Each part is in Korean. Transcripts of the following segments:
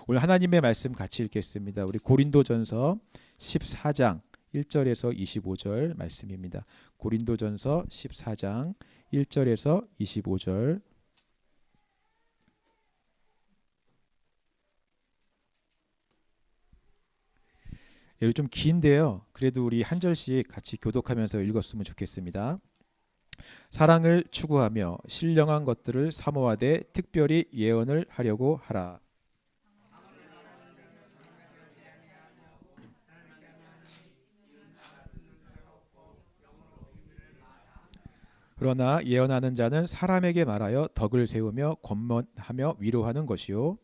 오늘 하나님의 말씀 같이 읽겠습니다. 우리 고린도전서 14장 1절에서 25절 말씀입니다. 고린도전서 14장 1절에서 25절. 여기 좀 긴데요. 그래도 우리 한 절씩 같이 교독하면서 읽었으면 좋겠습니다. 사랑을 추구하며 신령한 것들을 사모하되 특별히 예언을 하려고 하라. 그러나 예언하는 자는 사람에게 말하여 덕을 세우며 권면하며 위로하는 것이요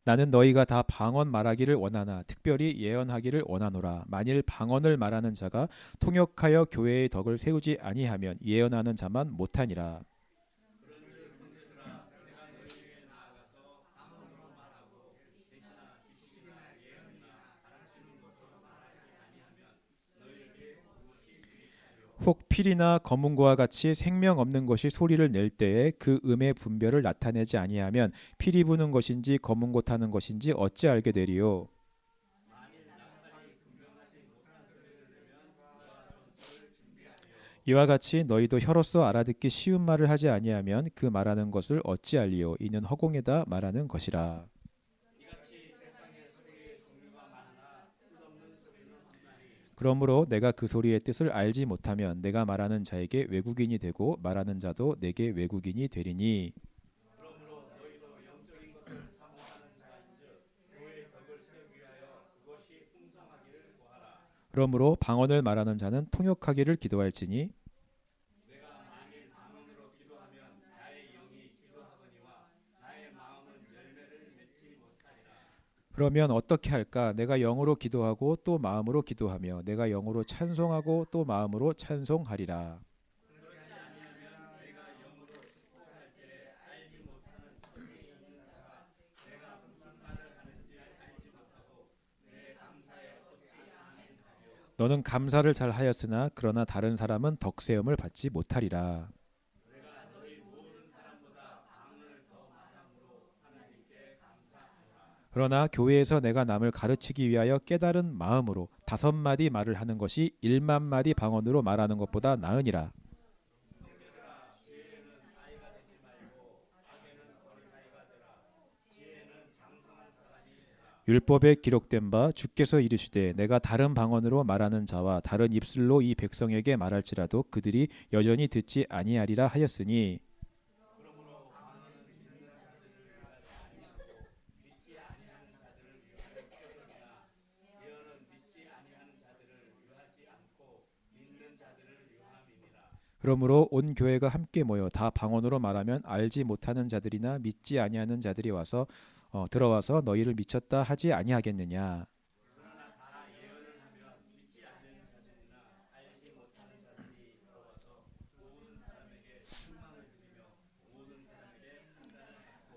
나는 너희가 다 방언 말하기를 원하나 특별히 예언하기를 원하노라. 만일 방언을 말하는 자가 통역하여 교회의 덕을 세우지 아니하면 예언하는 자만 못하니라. 혹 필이나 검은고와 같이 생명 없는 것이 소리를 낼 때에 그 음의 분별을 나타내지 아니하면 필이 부는 것인지 검은고 타는 것인지 어찌 알게 되리요. 이와 같이 너희도 혀로서 알아듣기 쉬운 말을 하지 아니하면 그 말하는 것을 어찌 알리요. 이는 허공에다 말하는 것이라. 그러므로 내가 그 소리의 뜻을 알지 못하면 내가 말하는 자에게 외국인이 되고 말하는 자도 내게 외국인이 되리니. 그러므로 방언을 말하는 자는 통역하기를 기도할지니. 그러면 어떻게 할까? 내가 영으로 기도하고 또 마음으로 기도하며 내가 영으로 찬송하고 또 마음으로 찬송하리라. 너는 감사를 잘 하였으나 그러나 다른 사람은 덕세움을 받지 못하리라. 그러나 교회에서 내가 남을 가르치기 위하여 깨달은 마음으로 5마디 말을 하는 것이 1만 마디 방언으로 말하는 것보다 나으니라. 율법에 기록된 바 주께서 이르시되 내가 다른 방언으로 말하는 자와 다른 입술로 이 백성에게 말할지라도 그들이 여전히 듣지 아니하리라 하였으니. 그러므로 온 교회가 함께 모여 다 방언으로 말하면 알지 못하는 자들이나 믿지 아니하는 자들이 와서 들어와서 너희를 미쳤다 하지 아니하겠느냐.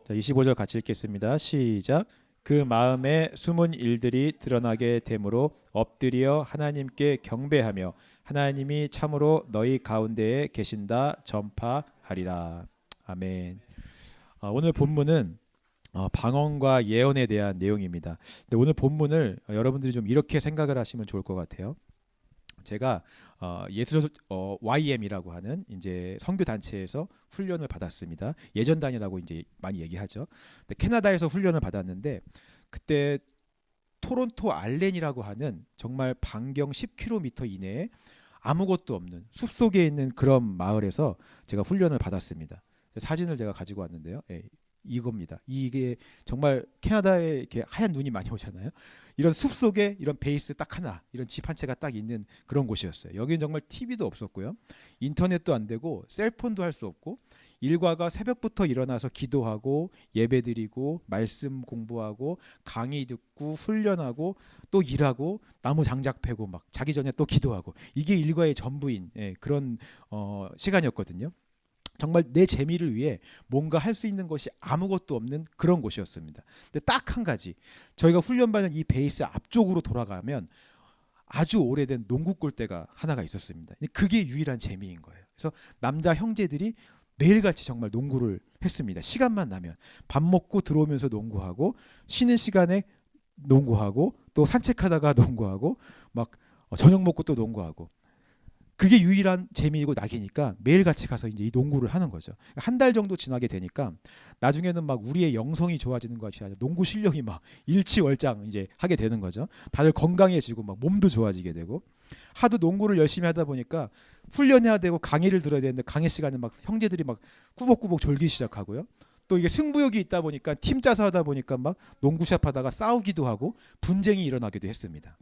자, 25절 같이 읽겠습니다. 시작. 그 마음에 숨은 일들이 드러나게 되므로 엎드려 하나님께 경배하며 하나님이 참으로 너희 가운데에 계신다 전파하리라. 아멘. 오늘 본문은 방언과 예언에 대한 내용입니다. 근데 오늘 본문을 여러분들이 좀 이렇게 생각을 하시면 좋을 것 같아요. 제가 예수 YM이라고 하는 이제 선교 단체에서 훈련을 받았습니다. 예전단이라고 이제 많이 얘기하죠. 근데 캐나다에서 훈련을 받았는데 그때 토론토 알렌이라고 하는 정말 반경 10km 이내에 아무것도 없는 숲속에 있는 그런 마을에서 제가 훈련을 받았습니다. 사진을 제가 가지고 왔는데요. 예, 이겁니다. 이게 정말 캐나다에 이렇게 하얀 눈이 많이 오잖아요. 이런 숲속에 이런 베이스 딱 하나, 이런 집 한 채가 딱 있는 그런 곳이었어요. 여기는 정말 TV도 없었고요. 인터넷도 안 되고 셀폰도 할 수 없고 일과가 새벽부터 일어나서 기도하고 예배드리고 말씀 공부하고 강의 듣고 훈련하고 또 일하고 나무 장작 패고 막 자기 전에 또 기도하고 이게 일과의 전부인 그런 시간이었거든요. 정말 내 재미를 위해 뭔가 할 수 있는 것이 아무것도 없는 그런 곳이었습니다. 근데 딱 한 가지, 저희가 훈련받는 이 베이스 앞쪽으로 돌아가면 아주 오래된 농구 골대가 하나가 있었습니다. 그게 유일한 재미인 거예요. 그래서 남자 형제들이 매일같이 정말 농구를 했습니다. 시간만 나면 밥 먹고 들어오면서 농구하고 쉬는 시간에 농구하고 또 산책하다가 농구하고 막 저녁 먹고 또 농구하고 그게 유일한 재미이고 낙이니까 매일같이 가서 이제 이 농구를 하는 거죠. 한 달 정도 지나게 되니까 나중에는 막 우리의 영성이 좋아지는 것이 아니라 농구 실력이 막 일치월장 이제 하게 되는 거죠. 다들 건강해지고 막 몸도 좋아지게 되고 하도 농구를 열심히 하다 보니까 훈련해야 되고 강의를 들어야 되는데 강의 시간에 막 형제들이 막 꾸벅꾸벅 졸기 시작하고요. 또 이게 승부욕이 있다 보니까 팀 짜서 하다 보니까 막 농구샵 하다가 싸우기도 하고 분쟁이 일어나기도 했습니다.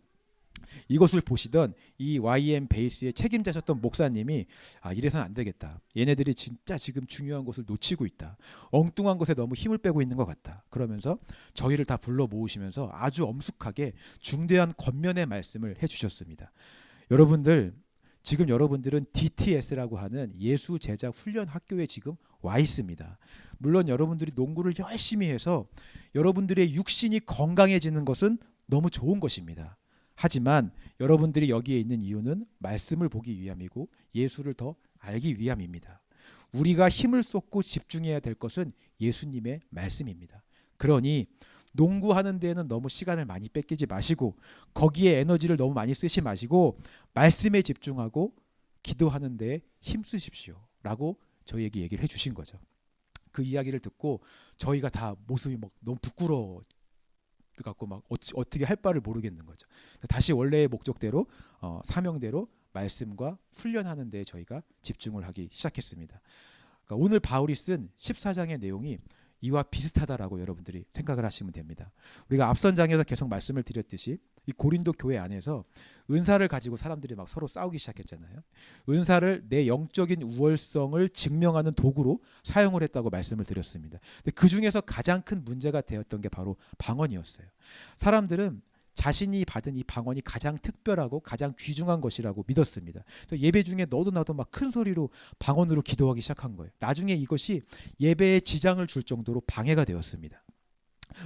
이것을 보시던 이 YM 베이스의 책임자셨던 목사님이 이래서는 안 되겠다. 얘네들이 진짜 지금 중요한 것을 놓치고 있다. 엉뚱한 것에 너무 힘을 빼고 있는 것 같다. 그러면서 저희를 다 불러 모으시면서 아주 엄숙하게 중대한 권면의 말씀을 해주셨습니다. 여러분들 지금 여러분들은 DTS라고 하는 예수 제자 훈련 학교에 지금 와 있습니다. 물론 여러분들이 농구를 열심히 해서 여러분들의 육신이 건강해지는 것은 너무 좋은 것입니다. 하지만 여러분들이 여기에 있는 이유는 말씀을 보기 위함이고 예수를 더 알기 위함입니다. 우리가 힘을 쏟고 집중해야 될 것은 예수님의 말씀입니다. 그러니 농구하는 데에는 너무 시간을 많이 뺏기지 마시고 거기에 에너지를 너무 많이 쓰지 마시고 말씀에 집중하고 기도하는 데에 힘쓰십시오 라고 저희에게 얘기를 해주신 거죠. 그 이야기를 듣고 저희가 다 모습이 막 너무 부끄러워 갖고 막 어떻게 할 바를 모르겠는 거죠. 다시 원래의 목적대로 사명대로 말씀과 훈련하는 데 저희가 집중을 하기 시작했습니다. 그러니까 오늘 바울이 쓴 14장의 내용이 이와 비슷하다라고 여러분들이 생각을 하시면 됩니다. 우리가 앞선 장에서 계속 말씀을 드렸듯이 이 고린도 교회 안에서 은사를 가지고 사람들이 막 서로 싸우기 시작했잖아요. 은사를 내 영적인 우월성을 증명하는 도구로 사용을 했다고 말씀을 드렸습니다. 근데 그 중에서 가장 큰 문제가 되었던 게 바로 방언이었어요. 사람들은 자신이 받은 이 방언이 가장 특별하고 가장 귀중한 것이라고 믿었습니다. 예배 중에 너도 나도 막 큰 소리로 방언으로 기도하기 시작한 거예요. 나중에 이것이 예배에 지장을 줄 정도로 방해가 되었습니다.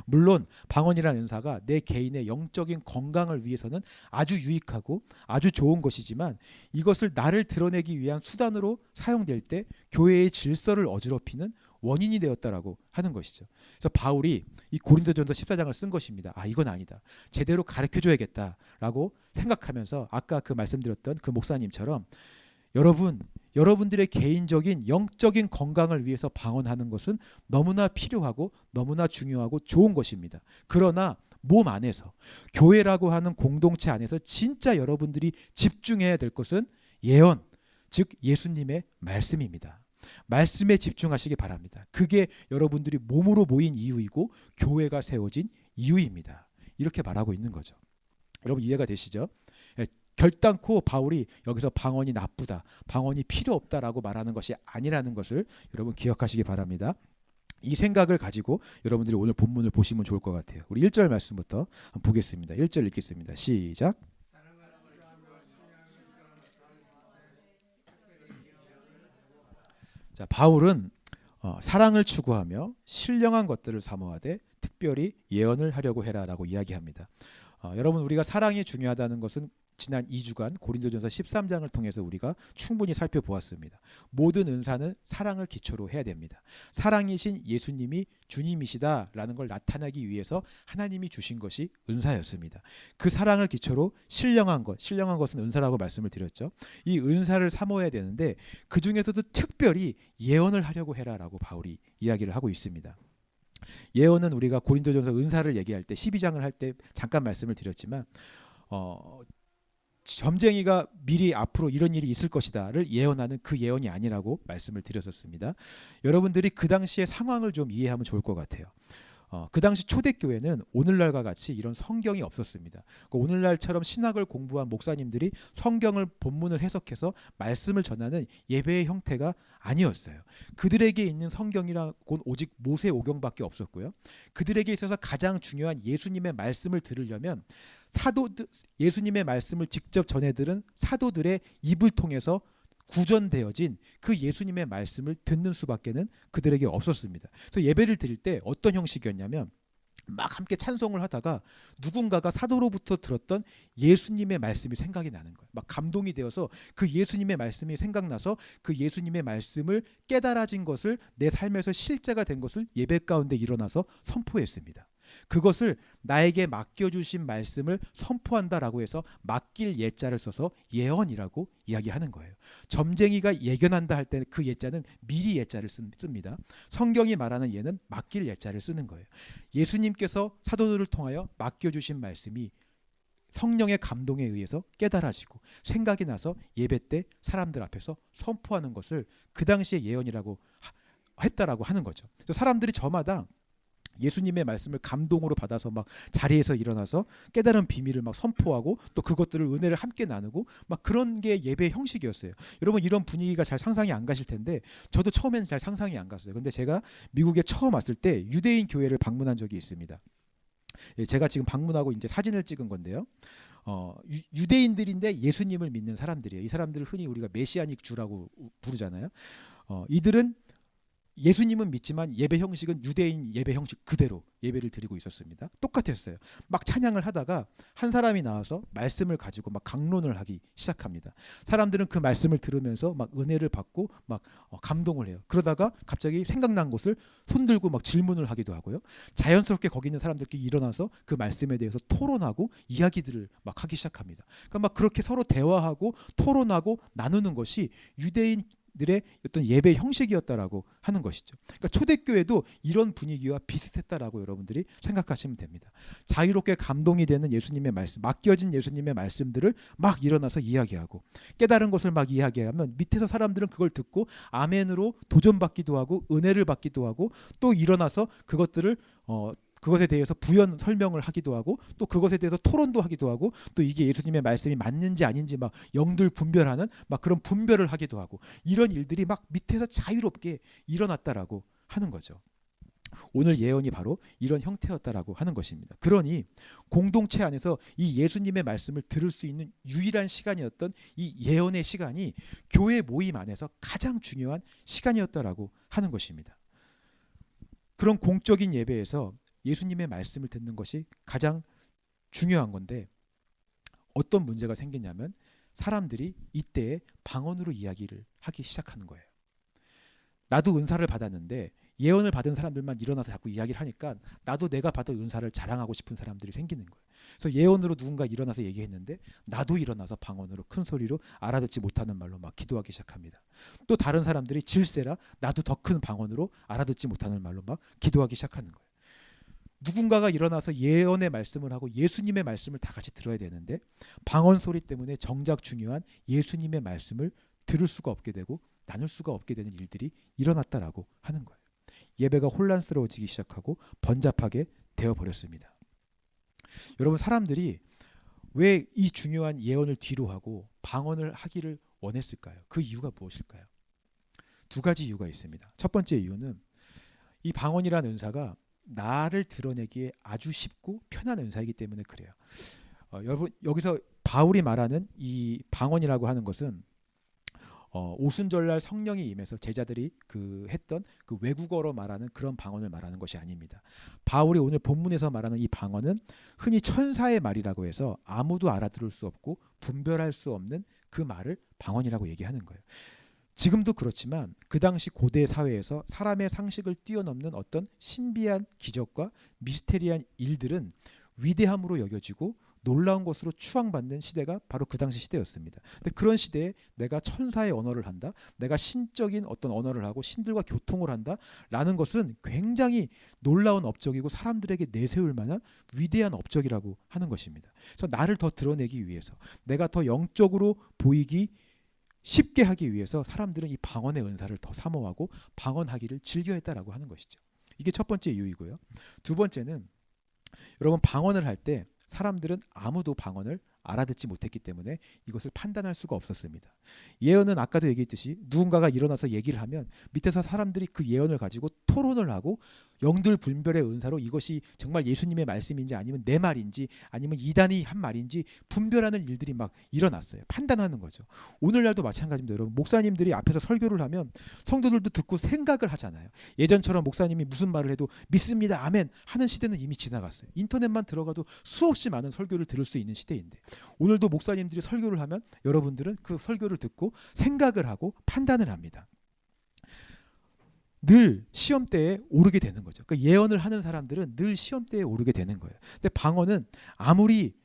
물론 방언이라는 은사가 내 개인의 영적인 건강을 위해서는 아주 유익하고 아주 좋은 것이지만 이것을 나를 드러내기 위한 수단으로 사용될 때 교회의 질서를 어지럽히는 원인이 되었다라고 하는 것이죠. 그래서 바울이 이 고린도전서 14장을 쓴 것입니다. 이건 아니다. 제대로 가르쳐줘야겠다라고 생각하면서 아까 그 말씀드렸던 그 목사님처럼 여러분들의 개인적인 영적인 건강을 위해서 방언하는 것은 너무나 필요하고 너무나 중요하고 좋은 것입니다. 그러나 몸 안에서 교회라고 하는 공동체 안에서 진짜 여러분들이 집중해야 될 것은 예언, 즉 예수님의 말씀입니다. 말씀에 집중하시기 바랍니다. 그게 여러분들이 몸으로 모인 이유이고 교회가 세워진 이유입니다. 이렇게 말하고 있는 거죠. 여러분 이해가 되시죠? 결단코 바울이 여기서 방언이 나쁘다, 방언이 필요 없다라고 말하는 것이 아니라는 것을 여러분 기억하시기 바랍니다. 이 생각을 가지고 여러분들이 오늘 본문을 보시면 좋을 것 같아요. 우리 1절 말씀부터 한번 보겠습니다. 1절 읽겠습니다. 시작. 자, 바울은 사랑을 추구하며 신령한 것들을 사모하되 특별히 예언을 하려고 해라라고 이야기합니다. 여러분 우리가 사랑이 중요하다는 것은 지난 2주간 고린도전서 13장을 통해서 우리가 충분히 살펴보았습니다. 모든 은사는 사랑을 기초로 해야 됩니다. 사랑이신 예수님이 주님이시다라는 걸 나타내기 위해서 하나님이 주신 것이 은사였습니다. 그 사랑을 기초로 신령한 것은 은사라고 말씀을 드렸죠. 이 은사를 사모해야 되는데 그 중에서도 특별히 예언을 하려고 해라라고 바울이 이야기를 하고 있습니다. 예언은 우리가 고린도전서 은사를 얘기할 때 12장을 할 때 잠깐 말씀을 드렸지만 점쟁이가 미리 앞으로 이런 일이 있을 것이다를 예언하는 그 예언이 아니라고 말씀을 드렸었습니다. 여러분들이 그 당시의 상황을 좀 이해하면 좋을 것 같아요. 그 당시 초대교회는 오늘날과 같이 이런 성경이 없었습니다. 오늘날처럼 신학을 공부한 목사님들이 성경을 본문을 해석해서 말씀을 전하는 예배의 형태가 아니었어요. 그들에게 있는 성경이라고는 오직 모세오경밖에 없었고요. 그들에게 있어서 가장 중요한 예수님의 말씀을 들으려면 예수님의 말씀을 직접 전해들은 사도들의 입을 통해서 구전되어진 그 예수님의 말씀을 듣는 수밖에는 그들에게 없었습니다. 그래서 예배를 드릴 때 어떤 형식이었냐면 막 함께 찬송을 하다가 누군가가 사도로부터 들었던 예수님의 말씀이 생각이 나는 거예요. 막 감동이 되어서 그 예수님의 말씀이 생각나서 그 예수님의 말씀을 깨달아진 것을 내 삶에서 실제가 된 것을 예배 가운데 일어나서 선포했습니다. 그것을 나에게 맡겨주신 말씀을 선포한다라고 해서 맡길 예자를 써서 예언이라고 이야기하는 거예요. 점쟁이가 예견한다 할 때 그 예자는 미리 예자를 씁니다. 성경이 말하는 예는 맡길 예자를 쓰는 거예요. 예수님께서 사도들을 통하여 맡겨주신 말씀이 성령의 감동에 의해서 깨달아지고 생각이 나서 예배 때 사람들 앞에서 선포하는 것을 그 당시에 예언이라고 했다라고 하는 거죠. 그래서 사람들이 저마다 예수님의 말씀을 감동으로 받아서 막 자리에서 일어나서 깨달은 비밀을 막 선포하고 또 그것들을 은혜를 함께 나누고 막 그런 게 예배의 형식이었어요. 여러분 이런 분위기가 잘 상상이 안 가실 텐데 저도 처음에는 잘 상상이 안 갔어요. 근데 제가 미국에 처음 왔을 때 유대인 교회를 방문한 적이 있습니다. 제가 지금 방문하고 이제 사진을 찍은 건데요. 유대인들인데 예수님을 믿는 사람들이에요. 이 사람들을 흔히 우리가 메시아닉 주라고 부르잖아요. 이들은 예수님은 믿지만 예배 형식은 유대인 예배 형식 그대로 예배를 드리고 있었습니다. 똑같았어요. 막 찬양을 하다가 한 사람이 나와서 말씀을 가지고 막 강론을 하기 시작합니다. 사람들은 그 말씀을 들으면서 막 은혜를 받고 막 감동을 해요. 그러다가 갑자기 생각난 것을 손들고 막 질문을 하기도 하고요. 자연스럽게 거기 있는 사람들끼리 일어나서 그 말씀에 대해서 토론하고 이야기들을 막 하기 시작합니다. 그러니까 막 그렇게 서로 대화하고 토론하고 나누는 것이 유대인 들의 어떤 예배 형식이었다라고 하는 것이죠. 그러니까 초대교회도 이런 분위기와 비슷했다라고 여러분들이 생각하시면 됩니다. 자유롭게 감동이 되는 예수님의 말씀, 맡겨진 예수님의 말씀들을 막 일어나서 이야기하고 깨달은 것을 막 이야기하면 밑에서 사람들은 그걸 듣고 아멘으로 도전받기도 하고 은혜를 받기도 하고 또 일어나서 그것에 대해서 부연 설명을 하기도 하고 또 그것에 대해서 토론도 하기도 하고 또 이게 예수님의 말씀이 맞는지 아닌지 막 영들 분별하는 막 그런 분별을 하기도 하고 이런 일들이 막 밑에서 자유롭게 일어났다라고 하는 거죠. 오늘 예언이 바로 이런 형태였다라고 하는 것입니다. 그러니 공동체 안에서 이 예수님의 말씀을 들을 수 있는 유일한 시간이었던 이 예언의 시간이 교회 모임 안에서 가장 중요한 시간이었다라고 하는 것입니다. 그런 공적인 예배에서 예수님의 말씀을 듣는 것이 가장 중요한 건데 어떤 문제가 생기냐면 사람들이 이때에 방언으로 이야기를 하기 시작하는 거예요. 나도 은사를 받았는데 예언을 받은 사람들만 일어나서 자꾸 이야기를 하니까 나도 내가 받은 은사를 자랑하고 싶은 사람들이 생기는 거예요. 그래서 예언으로 누군가 일어나서 얘기했는데 나도 일어나서 방언으로 큰 소리로 알아듣지 못하는 말로 막 기도하기 시작합니다. 또 다른 사람들이 질세라 나도 더 큰 방언으로 알아듣지 못하는 말로 막 기도하기 시작하는 거예요. 누군가가 일어나서 예언의 말씀을 하고 예수님의 말씀을 다 같이 들어야 되는데 방언 소리 때문에 정작 중요한 예수님의 말씀을 들을 수가 없게 되고 나눌 수가 없게 되는 일들이 일어났다라고 하는 거예요. 예배가 혼란스러워지기 시작하고 번잡하게 되어버렸습니다. 여러분 사람들이 왜 이 중요한 예언을 뒤로 하고 방언을 하기를 원했을까요? 그 이유가 무엇일까요? 두 가지 이유가 있습니다. 첫 번째 이유는 이 방언이라는 은사가 나를 드러내기에 아주 쉽고 편한 은사이기 때문에 그래요. 여러분 여기서 바울이 말하는 이 방언이라고 하는 것은 오순절날 성령이 임해서 제자들이 했던 그 외국어로 말하는 그런 방언을 말하는 것이 아닙니다. 바울이 오늘 본문에서 말하는 이 방언은 흔히 천사의 말이라고 해서 아무도 알아들을 수 없고 분별할 수 없는 그 말을 방언이라고 얘기하는 거예요. 지금도 그렇지만 그 당시 고대 사회에서 사람의 상식을 뛰어넘는 어떤 신비한 기적과 미스테리한 일들은 위대함으로 여겨지고 놀라운 것으로 추앙받는 시대가 바로 그 당시 시대였습니다. 근데 그런 시대에 내가 천사의 언어를 한다, 내가 신적인 어떤 언어를 하고 신들과 교통을 한다라는 것은 굉장히 놀라운 업적이고 사람들에게 내세울 만한 위대한 업적이라고 하는 것입니다. 그래서 나를 더 드러내기 위해서 내가 더 영적으로 보이기 쉽게 하기 위해서 사람들은 이 방언의 은사를 더 사모하고 방언하기를 즐겨했다라고 하는 것이죠. 이게 첫 번째 이유이고요. 두 번째는 여러분 방언을 할 때 사람들은 아무도 방언을 알아듣지 못했기 때문에 이것을 판단할 수가 없었습니다. 예언은 아까도 얘기했듯이 누군가가 일어나서 얘기를 하면 밑에서 사람들이 그 예언을 가지고 토론을 하고 영들분별의 은사로 이것이 정말 예수님의 말씀인지 아니면 내 말인지 아니면 이단이 한 말인지 분별하는 일들이 막 일어났어요. 판단하는 거죠. 오늘날도 마찬가지입니다. 여러분, 목사님들이 앞에서 설교를 하면 성도들도 듣고 생각을 하잖아요. 예전처럼 목사님이 무슨 말을 해도 믿습니다, 아멘 하는 시대는 이미 지나갔어요. 인터넷만 들어가도 수없이 많은 설교를 들을 수 있는 시대인데, 오늘도 목사님들이 설교를 하면 여러분들은 그 설교를 듣고 생각을 하고 판단을 합니다. 늘 시험대에 오르게 되는 거죠. 그러니까 예언을 하는 사람들은 늘 시험대에 오르게 되는 거예요. 근데 방언은 아무리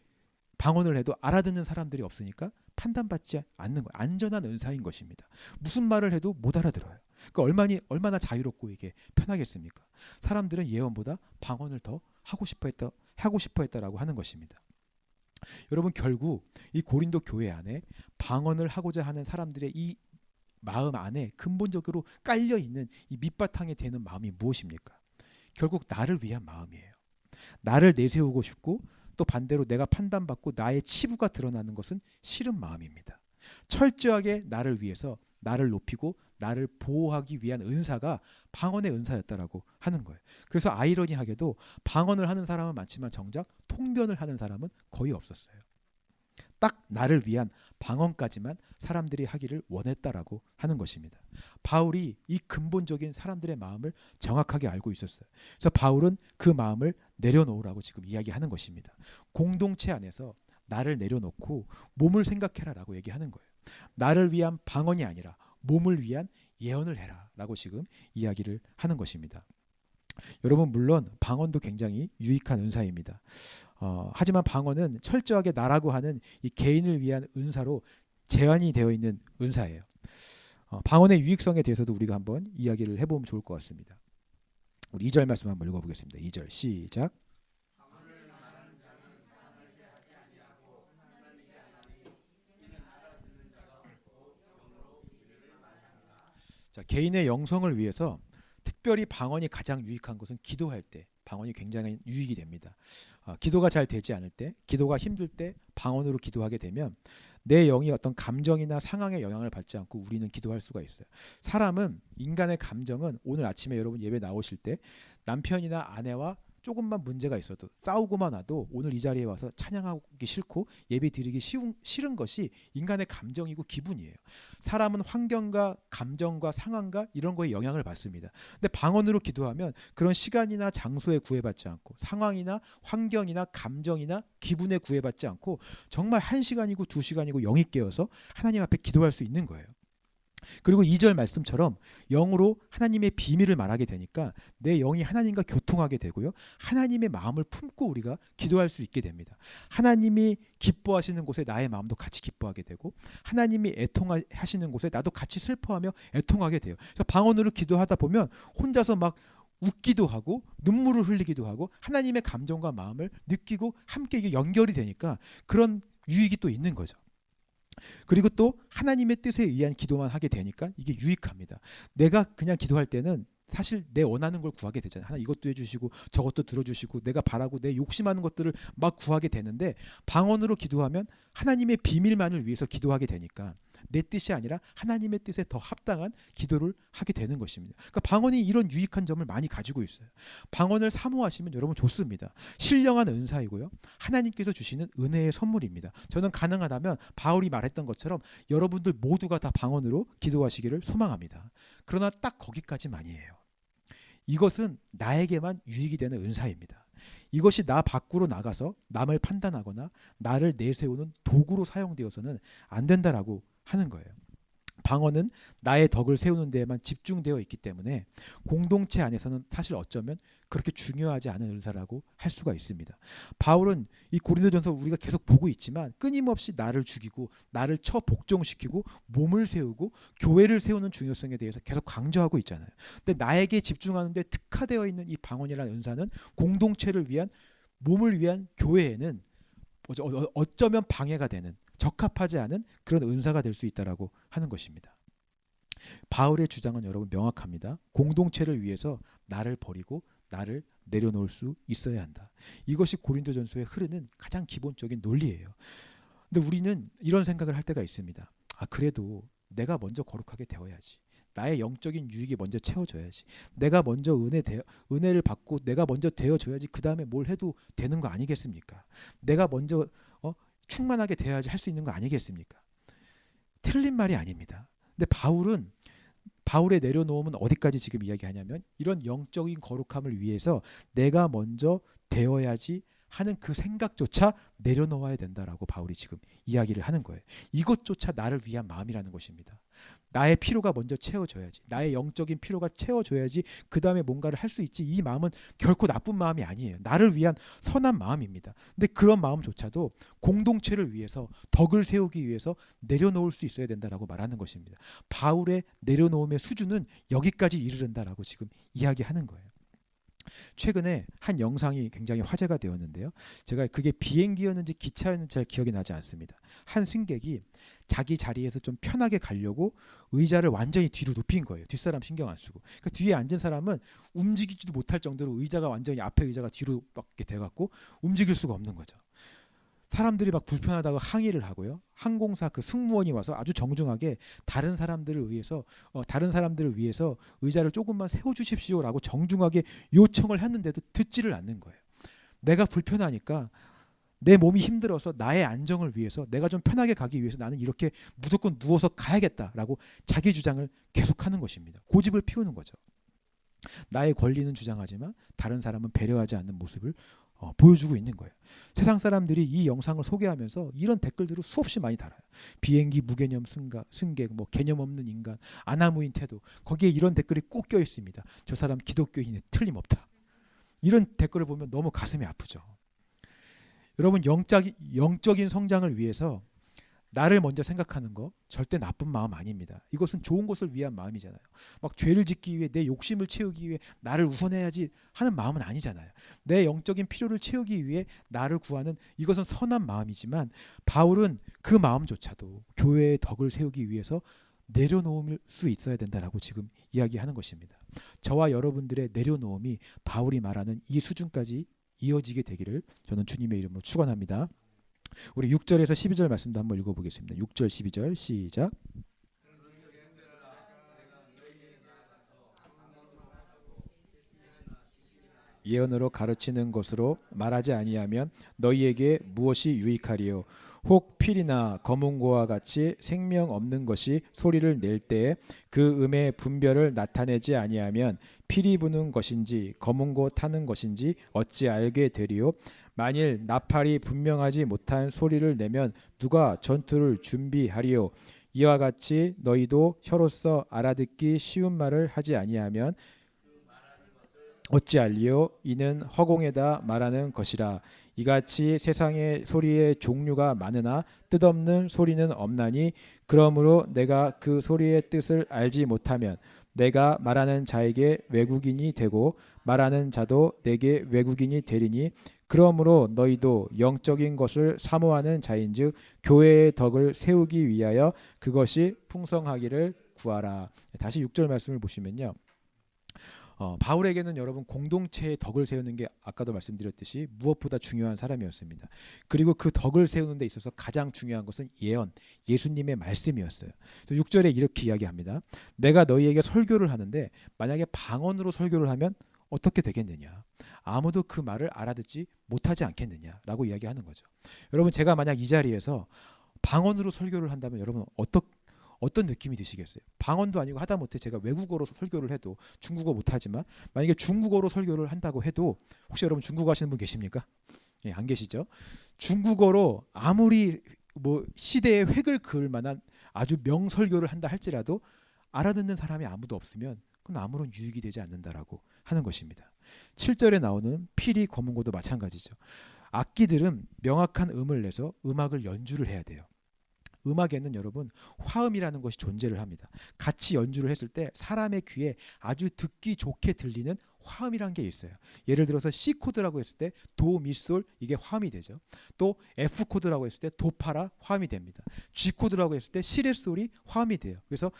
방언을 해도 알아듣는 사람들이 없으니까 판단받지 않는 거예요. 안전한 은사인 것입니다. 무슨 말을 해도 못 알아들어요. 그러니까 얼마나 자유롭고 이게 편하겠습니까? 사람들은 예언보다 방언을 더 하고 싶어 했다라고 하는 것입니다. 여러분, 결국 이 고린도 교회 안에 방언을 하고자 하는 사람들의 이 마음 안에 근본적으로 깔려 있는 이 밑바탕에 되는 마음이 무엇입니까? 결국 나를 위한 마음이에요. 나를 내세우고 싶고 또 반대로 내가 판단받고 나의 치부가 드러나는 것은 싫은 마음입니다. 철저하게 나를 위해서 나를 높이고 나를 보호하기 위한 은사가 방언의 은사였다라고 하는 거예요. 그래서 아이러니하게도 방언을 하는 사람은 많지만 정작 통변을 하는 사람은 거의 없었어요. 딱 나를 위한 방언까지만 사람들이 하기를 원했다라고 하는 것입니다. 바울이 이 근본적인 사람들의 마음을 정확하게 알고 있었어요. 그래서 바울은 그 마음을 내려놓으라고 지금 이야기하는 것입니다. 공동체 안에서 나를 내려놓고 몸을 생각해라라고 얘기하는 거예요. 나를 위한 방언이 아니라 몸을 위한 예언을 해라라고 지금 이야기를 하는 것입니다. 여러분, 물론 방언도 굉장히 유익한 은사입니다. 하지만 방언은 철저하게 나라고 하는 이 개인을 위한 은사로 제한이 되어 있는 은사예요. 방언의 유익성에 대해서도 우리가 한번 이야기를 해보면 좋을 것 같습니다. 우리 2절 말씀 한번 읽어보겠습니다. 2절 시작. 자, 개인의 영성을 위해서 특별히 방언이 가장 유익한 것은 기도할 때 방언이 굉장히 유익이 됩니다. 기도가 잘 되지 않을 때, 기도가 힘들 때 방언으로 기도하게 되면 내 영이 어떤 감정이나 상황에 영향을 받지 않고 우리는 기도할 수가 있어요. 사람은, 인간의 감정은 오늘 아침에 여러분 예배 나오실 때 남편이나 아내와 조금만 문제가 있어도 싸우고만 와도 오늘 이 자리에 와서 찬양하기 싫고 예배 드리기 싫은 것이 인간의 감정이고 기분이에요. 사람은 환경과 감정과 상황과 이런 거에 영향을 받습니다. 근데 방언으로 기도하면 그런 시간이나 장소에 구애받지 않고 상황이나 환경이나 감정이나 기분에 구애받지 않고 정말 1시간이고 2시간이고 영이 깨어서 하나님 앞에 기도할 수 있는 거예요. 그리고 2절 말씀처럼 영으로 하나님의 비밀을 말하게 되니까 내 영이 하나님과 교통하게 되고요. 하나님의 마음을 품고 우리가 기도할 수 있게 됩니다. 하나님이 기뻐하시는 곳에 나의 마음도 같이 기뻐하게 되고 하나님이 애통하시는 곳에 나도 같이 슬퍼하며 애통하게 돼요. 그래서 방언으로 기도하다 보면 혼자서 막 웃기도 하고 눈물을 흘리기도 하고 하나님의 감정과 마음을 느끼고 함께 이게 연결이 되니까 그런 유익이 또 있는 거죠. 그리고 또 하나님의 뜻에 의한 기도만 하게 되니까 이게 유익합니다. 내가 그냥 기도할 때는 사실 내 원하는 걸 구하게 되잖아요. 하나 이것도 해주시고 저것도 들어주시고 내가 바라고 내 욕심하는 것들을 막 구하게 되는데 방언으로 기도하면 하나님의 비밀만을 위해서 기도하게 되니까 내 뜻이 아니라 하나님의 뜻에 더 합당한 기도를 하게 되는 것입니다. 그러니까 방언이 이런 유익한 점을 많이 가지고 있어요. 방언을 사모하시면 여러분 좋습니다. 신령한 은사이고요. 하나님께서 주시는 은혜의 선물입니다. 저는 가능하다면 바울이 말했던 것처럼 여러분들 모두가 다 방언으로 기도하시기를 소망합니다. 그러나 딱 거기까지만이에요. 이것은 나에게만 유익이 되는 은사입니다. 이것이 나 밖으로 나가서 남을 판단하거나 나를 내세우는 도구로 사용되어서는 안 된다라고 하는 거예요. 방언은 나의 덕을 세우는 데에만 집중되어 있기 때문에 공동체 안에서는 사실 어쩌면 그렇게 중요하지 않은 은사라고 할 수가 있습니다. 바울은 이 고린도전서 우리가 계속 보고 있지만 끊임없이 나를 죽이고 나를 처 복종시키고 몸을 세우고 교회를 세우는 중요성에 대해서 계속 강조하고 있잖아요. 근데 나에게 집중하는 데 특화되어 있는 이 방언이라는 은사는 공동체를 위한, 몸을 위한 교회에는 어쩌면 방해가 되는, 적합하지 않은 그런 은사가 될 수 있다라고 하는 것입니다. 바울의 주장은 여러분 명확합니다. 공동체를 위해서 나를 버리고 나를 내려놓을 수 있어야 한다. 이것이 고린도전서에 흐르는 가장 기본적인 논리예요. 근데 우리는 이런 생각을 할 때가 있습니다. 아, 그래도 내가 먼저 거룩하게 되어야지. 나의 영적인 유익이 먼저 채워져야지. 내가 먼저 은혜를 받고 내가 먼저 되어줘야지. 그 다음에 뭘 해도 되는 거 아니겠습니까? 내가 먼저 충만하게 돼야지 할 수 있는 거 아니겠습니까? 틀린 말이 아닙니다. 근데 바울의 내려놓음은 어디까지 지금 이야기하냐면 이런 영적인 거룩함을 위해서 내가 먼저 되어야지 하는 그 생각조차 내려놓아야 된다라고 바울이 지금 이야기를 하는 거예요. 이것조차 나를 위한 마음이라는 것입니다. 나의 필요가 먼저 채워져야지. 나의 영적인 필요가 채워져야지 그 다음에 뭔가를 할 수 있지. 이 마음은 결코 나쁜 마음이 아니에요. 나를 위한 선한 마음입니다. 근데 그런 마음조차도 공동체를 위해서 덕을 세우기 위해서 내려놓을 수 있어야 된다라고 말하는 것입니다. 바울의 내려놓음의 수준은 여기까지 이르른다라고 지금 이야기하는 거예요. 최근에 한 영상이 굉장히 화제가 되었는데요. 제가 그게 비행기였는지 기차였는지 잘 기억이 나지 않습니다. 한 승객이 자기 자리에서 좀 편하게 가려고 의자를 완전히 뒤로 눕힌 거예요. 뒷사람 신경 안 쓰고. 그러니까 뒤에 앉은 사람은 움직이지도 못할 정도로 의자가 완전히 앞에 의자가 뒤로 밖에 돼갖고 움직일 수가 없는 거죠. 사람들이 막 불편하다고 항의를 하고요. 항공사 그 승무원이 와서 아주 정중하게 다른 사람들을 위해서 의자를 조금만 세워주십시오라고 정중하게 요청을 했는데도 듣지를 않는 거예요. 내가 불편하니까 내 몸이 힘들어서 나의 안정을 위해서 내가 좀 편하게 가기 위해서 나는 이렇게 무조건 누워서 가야겠다라고 자기 주장을 계속하는 것입니다. 고집을 피우는 거죠. 나의 권리는 주장하지만 다른 사람은 배려하지 않는 모습을 보여주고 있는 거예요. 세상 사람들이 이 영상을 소개하면서 이런 댓글들을 수없이 많이 달아요. 비행기 무개념 승객, 뭐 개념 없는 인간, 아나무인 태도. 거기에 이런 댓글이 꼭 껴 있습니다. 저 사람 기독교인에 틀림없다. 이런 댓글을 보면 너무 가슴이 아프죠. 여러분, 영적인 성장을 위해서 나를 먼저 생각하는 거 절대 나쁜 마음 아닙니다. 이것은 좋은 것을 위한 마음이잖아요. 막 죄를 짓기 위해 내 욕심을 채우기 위해 나를 우선해야지 하는 마음은 아니잖아요. 내 영적인 필요를 채우기 위해 나를 구하는 이것은 선한 마음이지만 바울은 그 마음조차도 교회의 덕을 세우기 위해서 내려놓을 수 있어야 된다라고 지금 이야기하는 것입니다. 저와 여러분들의 내려놓음이 바울이 말하는 이 수준까지 이어지게 되기를 저는 주님의 이름으로 축원합니다. 우리 6절에서 12절 말씀도 한번 읽어보겠습니다. 6절 12절 시작. 예언으로 가르치는 것으로 말하지 아니하면 너희에게 무엇이 유익하리요? 혹 필이나 검은고와 같이 생명 없는 것이 소리를 낼 때에 그 음의 분별을 나타내지 아니하면 필이 부는 것인지 검은고 타는 것인지 어찌 알게 되리요? 만일 나팔이 분명하지 못한 소리를 내면 누가 전투를 준비하리요? 이와 같이 너희도 혀로서 알아듣기 쉬운 말을 하지 아니하면 어찌 알리요? 이는 허공에다 말하는 것이라. 이같이 세상의 소리의 종류가 많으나 뜻없는 소리는 없나니 그러므로 내가 그 소리의 뜻을 알지 못하면 내가 말하는 자에게 외국인이 되고 말하는 자도 내게 외국인이 되리니 그러므로 너희도 영적인 것을 사모하는 자인즉 교회의 덕을 세우기 위하여 그것이 풍성하기를 구하라. 다시 6절 말씀을 보시면요. 바울에게는 여러분 공동체의 덕을 세우는 게 아까도 말씀드렸듯이 무엇보다 중요한 사람이었습니다. 그리고 그 덕을 세우는 데 있어서 가장 중요한 것은 예수님의 말씀이었어요. 6절에 이렇게 이야기합니다. 내가 너희에게 설교를 하는데 만약에 방언으로 설교를 하면 어떻게 되겠느냐? 아무도 그 말을 알아듣지 못하지 않겠느냐라고 이야기하는 거죠. 여러분, 제가 만약 이 자리에서 방언으로 설교를 한다면 여러분 어떤 느낌이 드시겠어요? 방언도 아니고 하다못해 제가 외국어로 설교를 해도 중국어 못하지만 만약에 중국어로 설교를 한다고 해도 혹시 여러분 중국어 하시는 분 계십니까? 예, 안 계시죠? 중국어로 아무리 뭐 시대의 획을 그을 만한 아주 명설교를 한다 할지라도 알아듣는 사람이 아무도 없으면 그건 아무런 유익이 되지 않는다라고 하는 것입니다. 7절에 나오는 피리 검은고도 마찬가지죠. 악기들은 명확한 음을 내서 음악을 연주를 해야 돼요. 음악에는 여러분 화음이라는 것이 존재를 합니다. 같이 연주를 했을 때 사람의 귀에 아주 듣기 좋게 들리는 화음이란 게 있어요. 예를 들어서 C 코드라고 했을 때 도, 미, 솔 이게 화음이 되죠. 또 F 코드라고 했을 때 도, 파, 라 화음이 됩니다. G 코드라고 했을 때 시, 레, 솔이 화음이 돼요. 그래서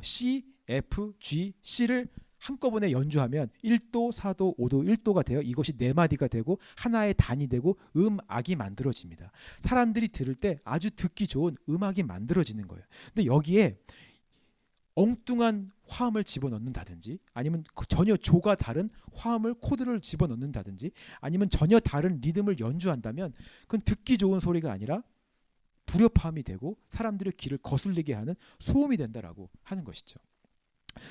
C, F, G, C를 한꺼번에 연주하면 1도, 4도, 5도, 1도가 되어 이것이 네 마디가 되고 하나의 단이 되고 음악이 만들어집니다. 사람들이 들을 때 아주 듣기 좋은 음악이 만들어지는 거예요. 근데 여기에 엉뚱한 화음을 집어넣는다든지 아니면 전혀 조가 다른 화음을 코드를 집어넣는다든지 아니면 전혀 다른 리듬을 연주한다면 그건 듣기 좋은 소리가 아니라 불협화음이 되고 사람들의 귀를 거슬리게 하는 소음이 된다라고 하는 것이죠.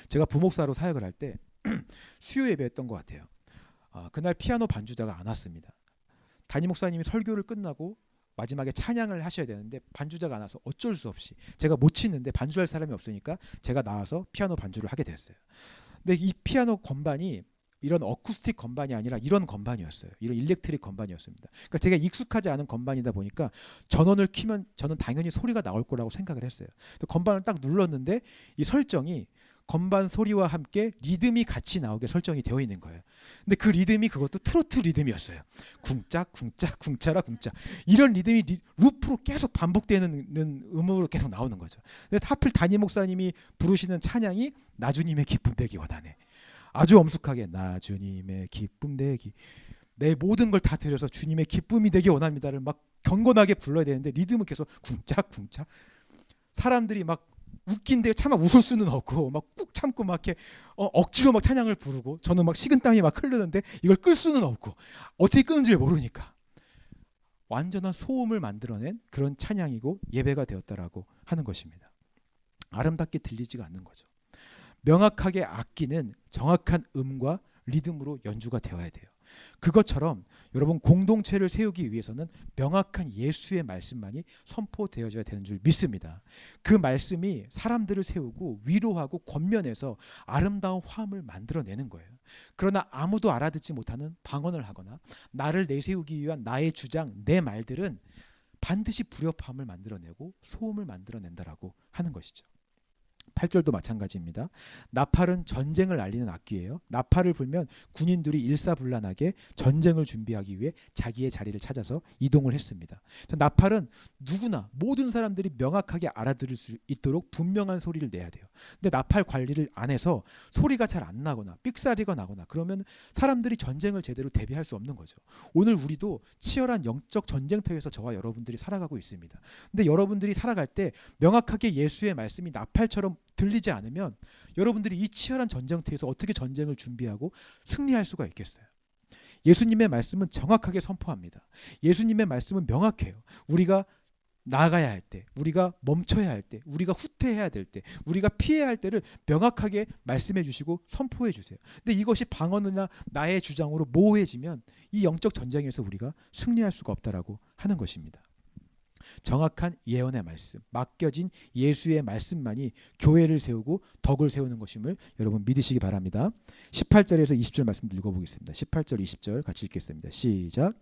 제가 부목사로 사역을 할 때 수요 예배였던 것 같아요. 그날 피아노 반주자가 안 왔습니다. 담임 목사님이 설교를 끝나고 마지막에 찬양을 하셔야 되는데 반주자가 안 와서 어쩔 수 없이 제가 못 치는데 반주할 사람이 없으니까 제가 나와서 피아노 반주를 하게 됐어요. 근데 이 피아노 건반이 이런 어쿠스틱 건반이 아니라 이런 건반이었어요. 이런 일렉트릭 건반이었습니다. 그러니까 제가 익숙하지 않은 건반이다 보니까 전원을 켜면 저는 당연히 소리가 나올 거라고 생각을 했어요. 건반을 딱 눌렀는데 이 설정이 건반 소리와 함께 리듬이 같이 나오게 설정이 되어 있는 거예요. 근데 그 리듬이 그것도 트로트 리듬이었어요. 쿵짝 쿵짝 쿵차라 쿵짝 이런 리듬이 루프로 계속 반복되는 음으로 계속 나오는 거죠. 근데 하필 담임 목사님이 부르시는 찬양이 나 주님의 기쁨 되기 원하네. 아주 엄숙하게 나 주님의 기쁨 되기 내 모든 걸 다 드려서 주님의 기쁨이 되기 원합니다를 막 경건하게 불러야 되는데 리듬은 계속 쿵짝 쿵짝 사람들이 막 웃긴데 차마 웃을 수는 없고 막 꾹 참고 막 이렇게 억지로 막 찬양을 부르고 저는 막 식은땀이 막 흐르는데 이걸 끌 수는 없고 어떻게 끄는지 모르니까 완전한 소음을 만들어낸 그런 찬양이고 예배가 되었다라고 하는 것입니다. 아름답게 들리지가 않는 거죠. 명확하게 악기는 정확한 음과 리듬으로 연주가 되어야 돼요. 그것처럼 여러분 공동체를 세우기 위해서는 명확한 예수의 말씀만이 선포되어져야 되는 줄 믿습니다. 그 말씀이 사람들을 세우고 위로하고 권면해서 아름다운 화음을 만들어내는 거예요. 그러나 아무도 알아듣지 못하는 방언을 하거나 나를 내세우기 위한 나의 주장, 내 말들은 반드시 불협화음을 만들어내고 소음을 만들어낸다라고 하는 것이죠. 8절도 마찬가지입니다. 나팔은 전쟁을 알리는 악기예요. 나팔을 불면 군인들이 일사불란하게 전쟁을 준비하기 위해 자기의 자리를 찾아서 이동을 했습니다. 나팔은 누구나 모든 사람들이 명확하게 알아들을 수 있도록 분명한 소리를 내야 돼요. 근데 나팔 관리를 안 해서 소리가 잘 안 나거나 삑사리가 나거나 그러면 사람들이 전쟁을 제대로 대비할 수 없는 거죠. 오늘 우리도 치열한 영적 전쟁터에서 저와 여러분들이 살아가고 있습니다. 근데 여러분들이 살아갈 때 명확하게 예수의 말씀이 나팔처럼 들리지 않으면 여러분들이 이 치열한 전쟁터에서 어떻게 전쟁을 준비하고 승리할 수가 있겠어요? 예수님의 말씀은 정확하게 선포합니다. 예수님의 말씀은 명확해요. 우리가 나아가야 할 때, 우리가 멈춰야 할 때, 우리가 후퇴해야 될 때, 우리가 피해야 할 때를 명확하게 말씀해 주시고 선포해 주세요. 근데 이것이 방언이나 나의 주장으로 모호해지면 이 영적 전쟁에서 우리가 승리할 수가 없다라고 하는 것입니다. 정확한 예언의 말씀, 맡겨진 예수의 말씀만이 교회를 세우고 덕을 세우는 것임을 여러분 믿으시기 바랍니다. 18절에서 20절 말씀 읽어보겠습니다. 18절, 20절 같이 읽겠습니다. 시작.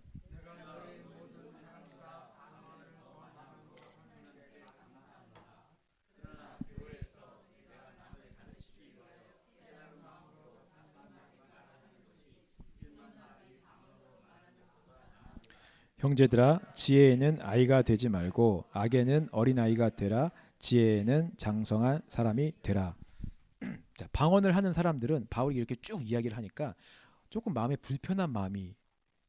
형제들아 지혜에는 아이가 되지 말고 악에는 어린아이가 되라. 지혜에는 장성한 사람이 되라. 자, 방언을 하는 사람들은 바울이 이렇게 쭉 이야기를 하니까 조금 마음에 불편한 마음이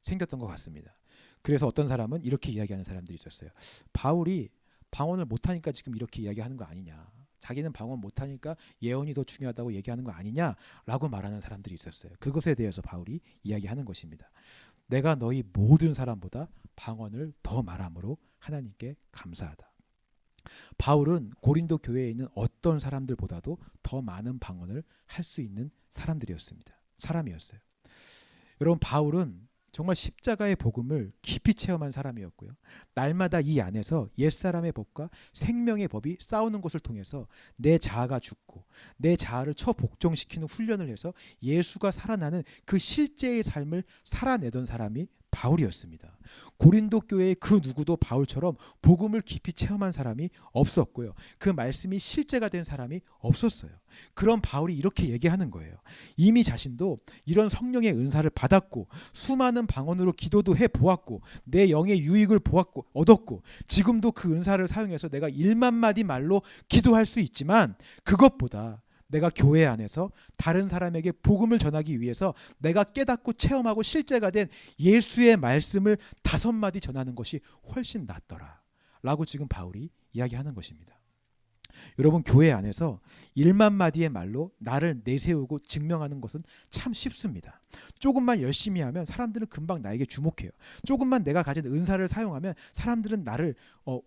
생겼던 것 같습니다. 그래서 어떤 사람은 이렇게 이야기하는 사람들이 있었어요. 바울이 방언을 못하니까 지금 이렇게 이야기하는 거 아니냐, 자기는 방언 못하니까 예언이 더 중요하다고 얘기하는 거 아니냐라고 말하는 사람들이 있었어요. 그것에 대해서 바울이 이야기하는 것입니다. 내가 너희 모든 사람보다 방언을 더 말함으로 하나님께 감사하다. 바울은 고린도 교회에 있는 어떤 사람들보다도 더 많은 방언을 할 수 있는 사람이었어요. 여러분, 바울은 정말 십자가의 복음을 깊이 체험한 사람이었고요. 날마다 이 안에서 옛사람의 법과 생명의 법이 싸우는 것을 통해서 내 자아가 죽고 내 자아를 처복종시키는 훈련을 해서 예수가 살아나는 그 실제의 삶을 살아내던 사람이 바울이었습니다. 고린도 교회의 그 누구도 바울처럼 복음을 깊이 체험한 사람이 없었고요. 그 말씀이 실제가 된 사람이 없었어요. 그런 바울이 이렇게 얘기하는 거예요. 이미 자신도 이런 성령의 은사를 받았고 수많은 방언으로 기도도 해보았고 내 영의 유익을 얻었고 지금도 그 은사를 사용해서 내가 1만 마디 말로 기도할 수 있지만 그것보다 내가 교회 안에서 다른 사람에게 복음을 전하기 위해서 내가 깨닫고 체험하고 실제가 된 예수의 말씀을 5마디 전하는 것이 훨씬 낫더라 라고 지금 바울이 이야기하는 것입니다. 여러분, 교회 안에서 1만 마디의 말로 나를 내세우고 증명하는 것은 참 쉽습니다. 조금만 열심히 하면 사람들은 금방 나에게 주목해요. 조금만 내가 가진 은사를 사용하면 사람들은 나를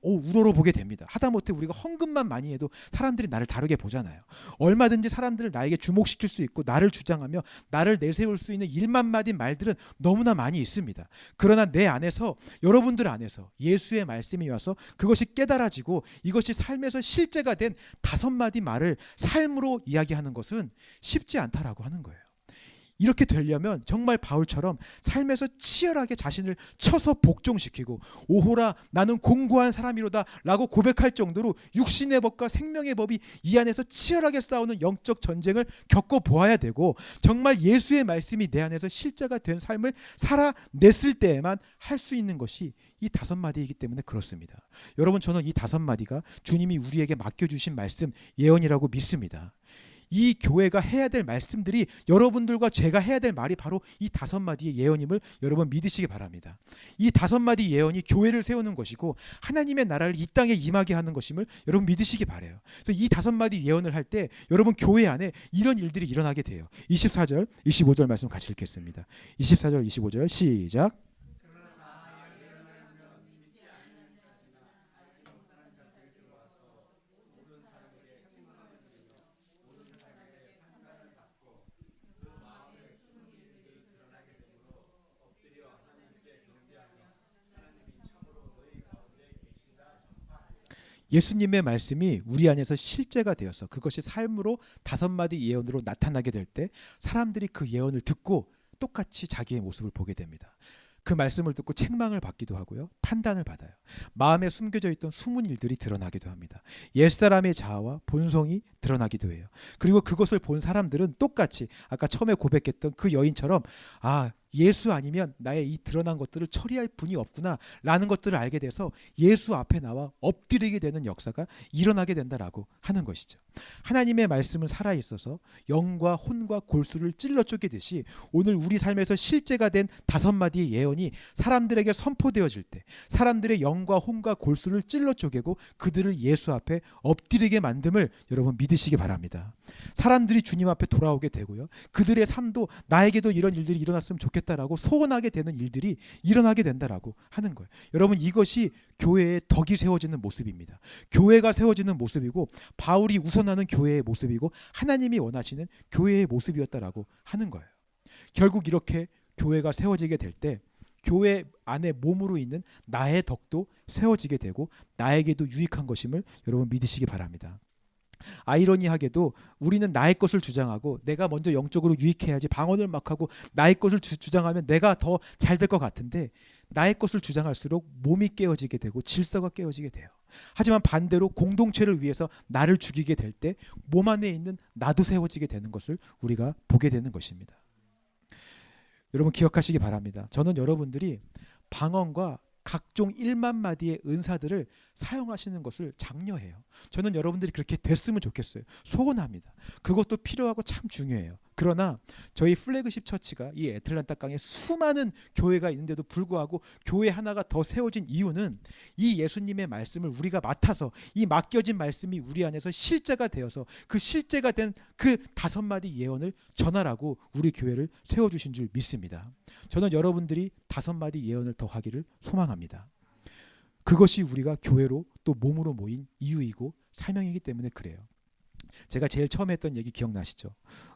우러러 보게 됩니다. 하다못해 우리가 헌금만 많이 해도 사람들이 나를 다르게 보잖아요. 얼마든지 사람들을 나에게 주목시킬 수 있고 나를 주장하며 나를 내세울 수 있는 1만 마디 말들은 너무나 많이 있습니다. 그러나 내 안에서, 여러분들 안에서 예수의 말씀이 와서 그것이 깨달아지고 이것이 삶에서 실제가 된 5마디 말을 삶으로 이야기하는 것은 쉽지 않다라고 하는 거예요. 이렇게 되려면 정말 바울처럼 삶에서 치열하게 자신을 쳐서 복종시키고 오호라 나는 공고한 사람이로다 라고 고백할 정도로 육신의 법과 생명의 법이 이 안에서 치열하게 싸우는 영적 전쟁을 겪어보아야 되고, 정말 예수의 말씀이 내 안에서 실제가 된 삶을 살아냈을 때에만 할 수 있는 것이 이 5마디이기 때문에 그렇습니다. 여러분, 저는 이 5마디가 주님이 우리에게 맡겨주신 말씀, 예언이라고 믿습니다. 이 교회가 해야 될 말씀들이 여러분들과 제가 해야 될 말이 바로 이 5마디의 예언임을 여러분 믿으시기 바랍니다. 이 5마디 예언이 교회를 세우는 것이고 하나님의 나라를 이 땅에 임하게 하는 것임을 여러분 믿으시기 바라요. 그래서 이 5마디 예언을 할 때 여러분 교회 안에 이런 일들이 일어나게 돼요. 24절, 25절 말씀 같이 읽겠습니다. 24절, 25절 시작. 예수님의 말씀이 우리 안에서 실제가 되어서 그것이 삶으로 5마디 예언으로 나타나게 될 때 사람들이 그 예언을 듣고 똑같이 자기의 모습을 보게 됩니다. 그 말씀을 듣고 책망을 받기도 하고요, 판단을 받아요. 마음에 숨겨져 있던 숨은 일들이 드러나기도 합니다. 옛사람의 자아와 본성이 드러나기도 해요. 그리고 그것을 본 사람들은 똑같이 아까 처음에 고백했던 그 여인처럼 예수 아니면 나의 이 드러난 것들을 처리할 분이 없구나 라는 것들을 알게 돼서 예수 앞에 나와 엎드리게 되는 역사가 일어나게 된다라고 하는 것이죠. 하나님의 말씀은 살아있어서 영과 혼과 골수를 찔러 쪼개듯이 오늘 우리 삶에서 실제가 된 5마디의 예언이 사람들에게 선포되어질 때 사람들의 영과 혼과 골수를 찔러 쪼개고 그들을 예수 앞에 엎드리게 만듦을 여러분 믿으시기 바랍니다. 사람들이 주님 앞에 돌아오게 되고요, 그들의 삶도 나에게도 이런 일들이 일어났으면 좋겠다라고 소원하게 되는 일들이 일어나게 된다라고 하는 거예요. 여러분, 이것이 교회의 덕이 세워지는 모습입니다. 교회가 세워지는 모습이고 바울이 우선하는 교회의 모습이고 하나님이 원하시는 교회의 모습이었다라고 하는 거예요. 결국 이렇게 교회가 세워지게 될 때 교회 안에 몸으로 있는 나의 덕도 세워지게 되고 나에게도 유익한 것임을 여러분 믿으시기 바랍니다. 아이러니하게도 우리는 나의 것을 주장하고 내가 먼저 영적으로 유익해야지 방언을 막 하고 나의 것을 주장하면 내가 더 잘 될 것 같은데 나의 것을 주장할수록 몸이 깨어지게 되고 질서가 깨어지게 돼요. 하지만 반대로 공동체를 위해서 나를 죽이게 될 때 몸 안에 있는 나도 세워지게 되는 것을 우리가 보게 되는 것입니다. 여러분 기억하시기 바랍니다. 저는 여러분들이 방언과 각종 1만 마디의 은사들을 사용하시는 것을 장려해요. 저는 여러분들이 그렇게 됐으면 좋겠어요. 소원합니다. 그것도 필요하고 참 중요해요. 그러나 저희 플래그십 처치가 이 애틀란타 강에 수많은 교회가 있는데도 불구하고 교회 하나가 더 세워진 이유는 이 예수님의 말씀을 우리가 맡아서 이 맡겨진 말씀이 우리 안에서 실제가 되어서 그 실제가 된 그 5마디 예언을 전하라고 우리 교회를 세워주신 줄 믿습니다. 저는 여러분들이 5마디 예언을 더 하기를 소망합니다. 그것이 우리가 교회로 또 몸으로 모인 이유이고 사명이기 때문에 그래요. 제가 제일 처음에 했던 얘기 기억나시죠?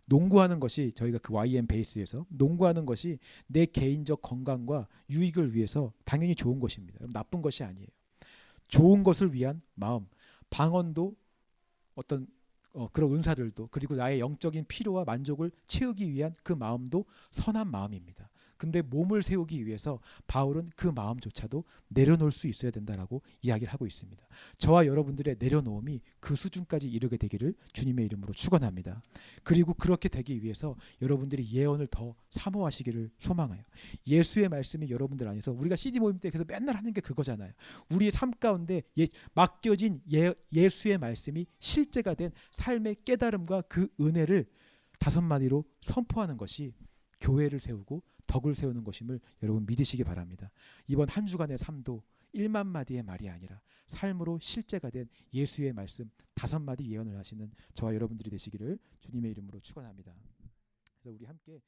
농구하는 것이 저희가 그 YM 베이스에서 농구하는 것이 내 개인적 건강과 유익을 위해서 당연히 좋은 것입니다. 나쁜 것이 아니에요. 좋은 것을 위한 마음, 방언도 어떤 그런 은사들도 그리고 나의 영적인 필요와 만족을 채우기 위한 그 마음도 선한 마음입니다. 근데 몸을 세우기 위해서 바울은 그 마음조차도 내려놓을 수 있어야 된다라고 이야기를 하고 있습니다. 저와 여러분들의 내려놓음이 그 수준까지 이르게 되기를 주님의 이름으로 축원합니다. 그리고 그렇게 되기 위해서 여러분들이 예언을 더 사모하시기를 소망해요. 예수의 말씀이 여러분들 안에서, 우리가 CD 모임 때 그래서 맨날 하는 게 그거잖아요. 우리의 삶 가운데 맡겨진 예수의 말씀이 실제가 된 삶의 깨달음과 그 은혜를 다섯 마디로 선포하는 것이 교회를 세우고 덕을 세우는 것임을 여러분 믿으시기 바랍니다. 이번 한 주간의 삶도 1만 마디의 말이 아니라 삶으로 실제가 된 예수의 말씀 다섯 마디 예언을 하시는 저와 여러분들이 되시기를 주님의 이름으로 축원합니다. 그래서 우리 함께